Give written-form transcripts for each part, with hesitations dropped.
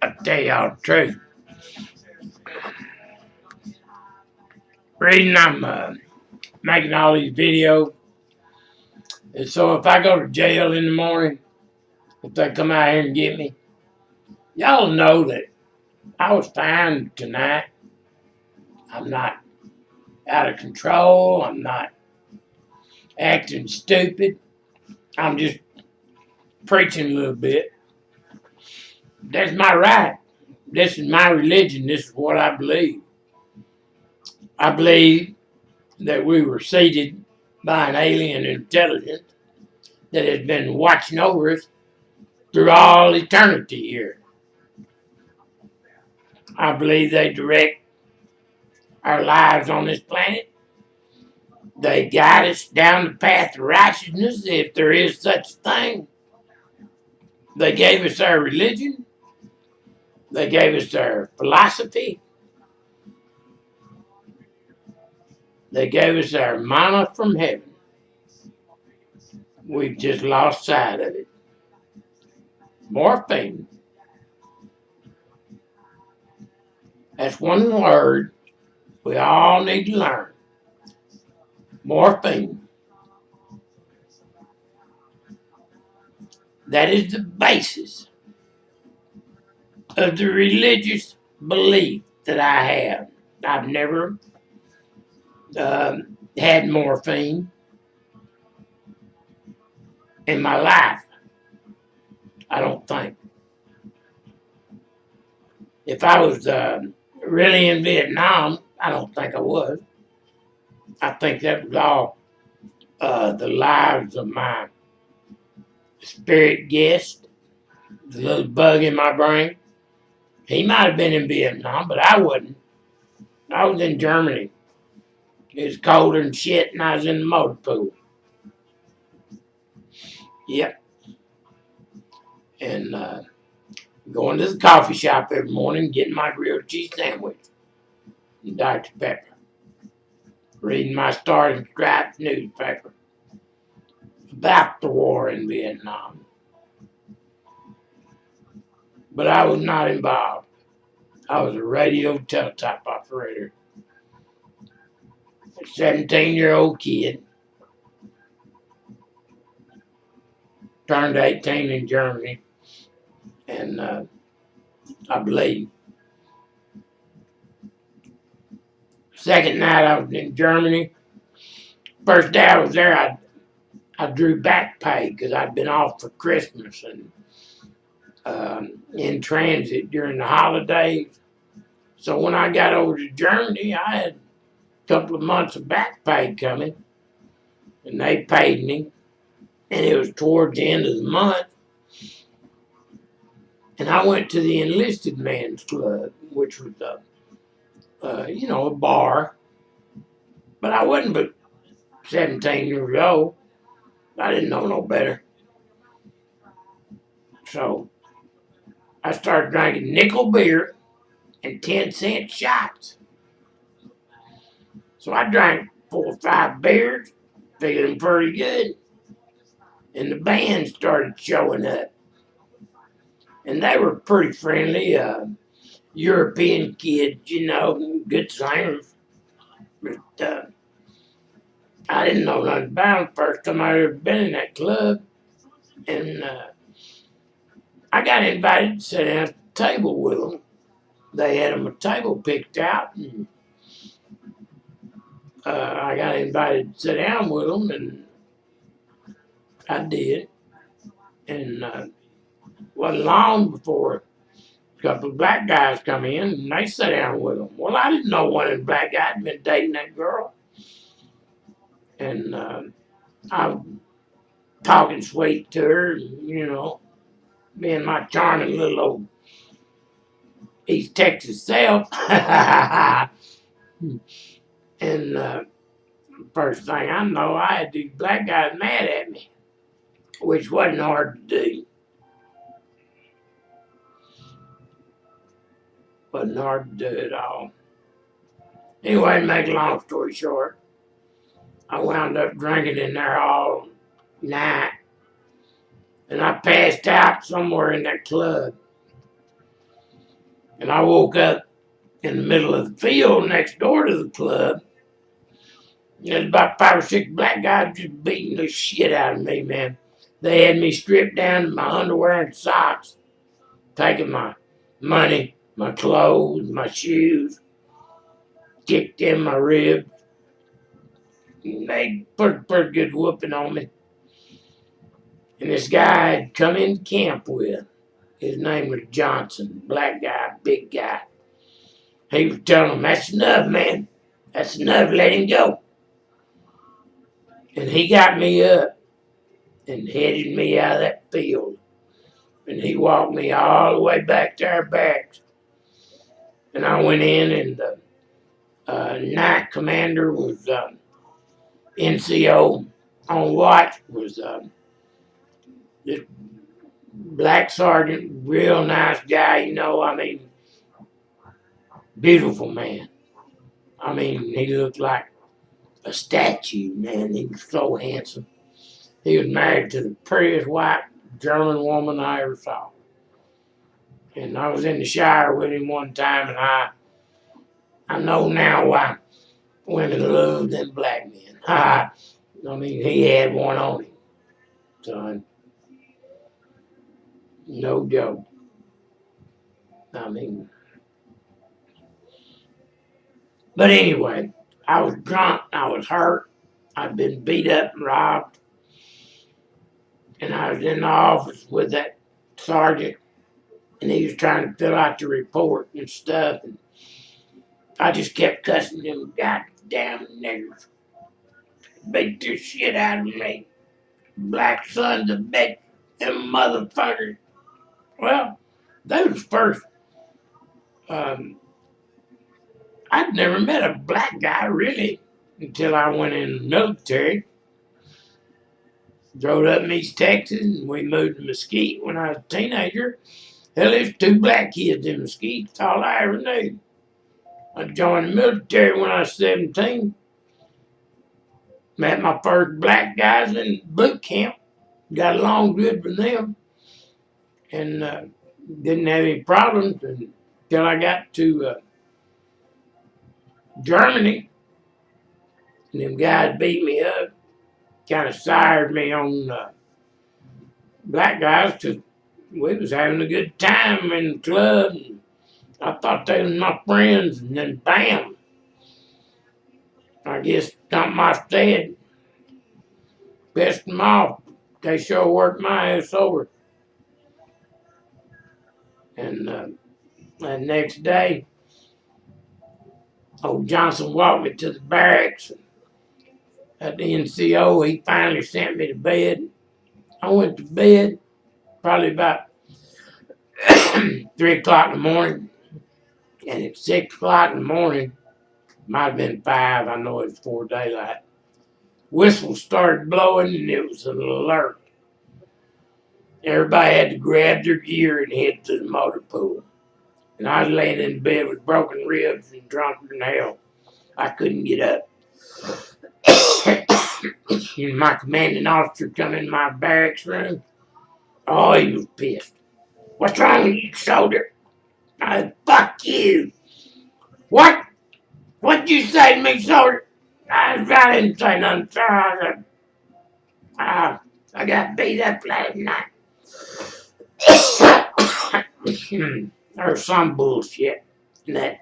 I tell y'all the truth. Reason I'm making all these videos is so if I go to jail in the morning, if they come out here and get me, y'all know that I was fine tonight. I'm not out of control. I'm not acting stupid. I'm just preaching a little bit. That's my right. This is my religion. This is what I believe. I believe that we were seated by an alien intelligence that has been watching over us through all eternity here. I believe they direct our lives on this planet. They guide us down the path of righteousness, if there is such a thing. They gave us our religion. They gave us their philosophy. They gave us our manna from heaven. We've just lost sight of it. Morphine. That's one word we all need to learn. Morphine. That is the basis of the religious belief that I have. I've never had morphine in my life. I don't think. If I was really in Vietnam, I don't think I was. I think that was all the lives of my spirit guest, the little bug in my brain. He might have been in Vietnam, but I wasn't. I was in Germany. It was colder than shit, and I was in the motor pool. Yep. And going to the coffee shop every morning, getting my grilled cheese sandwich and Dr. Pepper. Reading my Stars and Stripes newspaper about the war in Vietnam. But I was not involved. I was a radio teletype operator. A 17-year-old kid. Turned 18 in Germany. And I believe. Second night I was in Germany. First day I was there, I drew back pay because I'd been off for Christmas and in transit during the holidays. So when I got over to Germany, I had a couple of months of back pay coming, and they paid me, and it was towards the end of the month. And I went to the enlisted man's club, which was a bar. But I wasn't but 17 years old. I didn't know no better. So I started drinking nickel beer and 10-cent shots. So I drank 4 or 5 beers, feeling pretty good. And the band started showing up. And they were pretty friendly, European kids, good singers. But I didn't know nothing about them. First time I ever been in that club. And I got invited to sit down at the table with them. They had them a table picked out. And I got invited to sit down with them, and I did. And wasn't long before a couple of black guys come in, and they sat down with them. Well, I didn't know one of the black guys had been dating that girl. And I was talking sweet to her, being my charming little old East Texas self. And first thing I know, I had these black guys mad at me, which wasn't hard to do. Wasn't hard to do at all. Anyway, to make a long story short, I wound up drinking in there all night. And I passed out somewhere in that club. And I woke up in the middle of the field next door to the club. There's about 5 or 6 black guys just beating the shit out of me, man. They had me stripped down to my underwear and socks, taking my money, my clothes, my shoes, kicked in my ribs. They put a pretty good whooping on me. And this guy I'd come in camp with, his name was Johnson, black guy, big guy. He was telling him, that's enough, man. That's enough, let him go. And he got me up and headed me out of that field. And he walked me all the way back to our barracks. And I went in, and the night commander was NCO. On watch was this black sergeant, real nice guy, you know, I mean, beautiful man. I mean, he looked like a statue, man. He was so handsome. He was married to the prettiest white German woman I ever saw. And I was in the shower with him one time, and I know now why women love them black men. I mean, he had one on him, son. No joke. I mean, but anyway, I was drunk, I was hurt, I'd been beat up and robbed, and I was in the office with that sergeant, and he was trying to fill out the report and stuff, and I just kept cussing them goddamn niggers. Beat the shit out of me. Black sons of bitch, them motherfuckers. Well, that was first. I'd never met a black guy really until I went in the military. Drove up in East Texas, and we moved to Mesquite when I was a teenager. Hell, there's 2 black kids in Mesquite. That's all I ever knew. I joined the military when I was 17. Met my first black guys in boot camp. Got along good with them. And didn't have any problems until I got to Germany. And them guys beat me up. Kind of sired me on black guys because we was having a good time in the club. And I thought they was my friends. And then bam, I guess something I said pissed them off. They sure worked my ass over. And the next day, old Johnson walked me to the barracks. At the NCO, he finally sent me to bed. I went to bed probably about 3 o'clock in the morning. And at 6 o'clock in the morning, might have been 5, I know it was 4 daylight. Whistles started blowing, and it was an alert. Everybody had to grab their gear and head to the motor pool. And I was laying in bed with broken ribs and drunk in hell. I couldn't get up. And my commanding officer come in my barracks room. Oh, he was pissed. What's wrong with you, soldier? I said, fuck you. What? What'd you say to me, soldier? I didn't say nothing, sir. I got beat up last night. Or some bullshit. That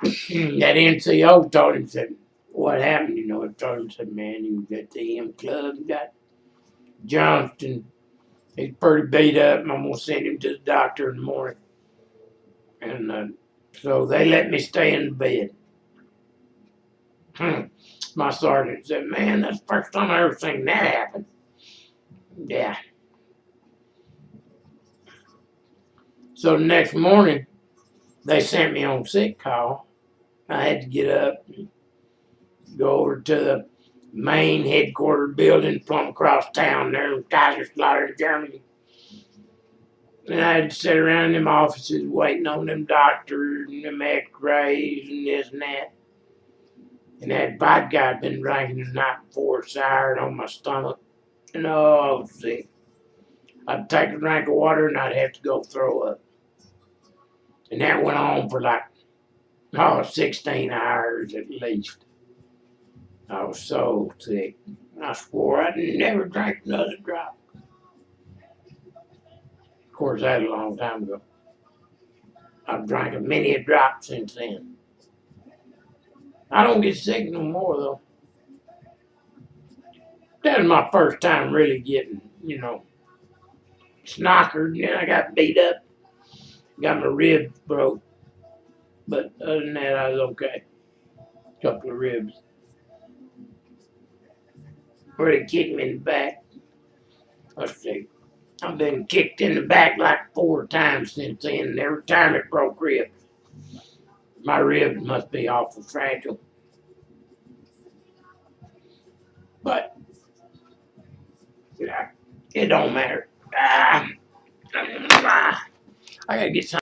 NCO told him, said, what happened? You know, I told him, said, man, he was at the M Club, got jumped, and he's pretty beat up, and I'm going to send him to the doctor in the morning. And so they let me stay in the bed. My sergeant said, man, that's the first time I ever seen that happen. Yeah. So the next morning, they sent me on sick call. I had to get up and go over to the main headquarters building plumb across town there in Kaiserslautern, Germany. And I had to sit around in them offices waiting on them doctors and them x-rays and this and that. And that vodka I'd been drinking the night before soured on my stomach. And oh, see, I'd take a drink of water and I'd have to go throw up. And that went on for like, 16 hours at least. I was so sick. I swore I'd never drink another drop. Of course, that was a long time ago. I've drank a many a drop since then. I don't get sick no more, though. That was my first time really getting, snockered. And then I got beat up. Got my ribs broke. But other than that, I was okay. Couple of ribs. Where they kicked me in the back. Let's see. I've been kicked in the back like 4 times since then, and every time it broke ribs. My ribs must be awful fragile. But, yeah, it don't matter. I gotta get some.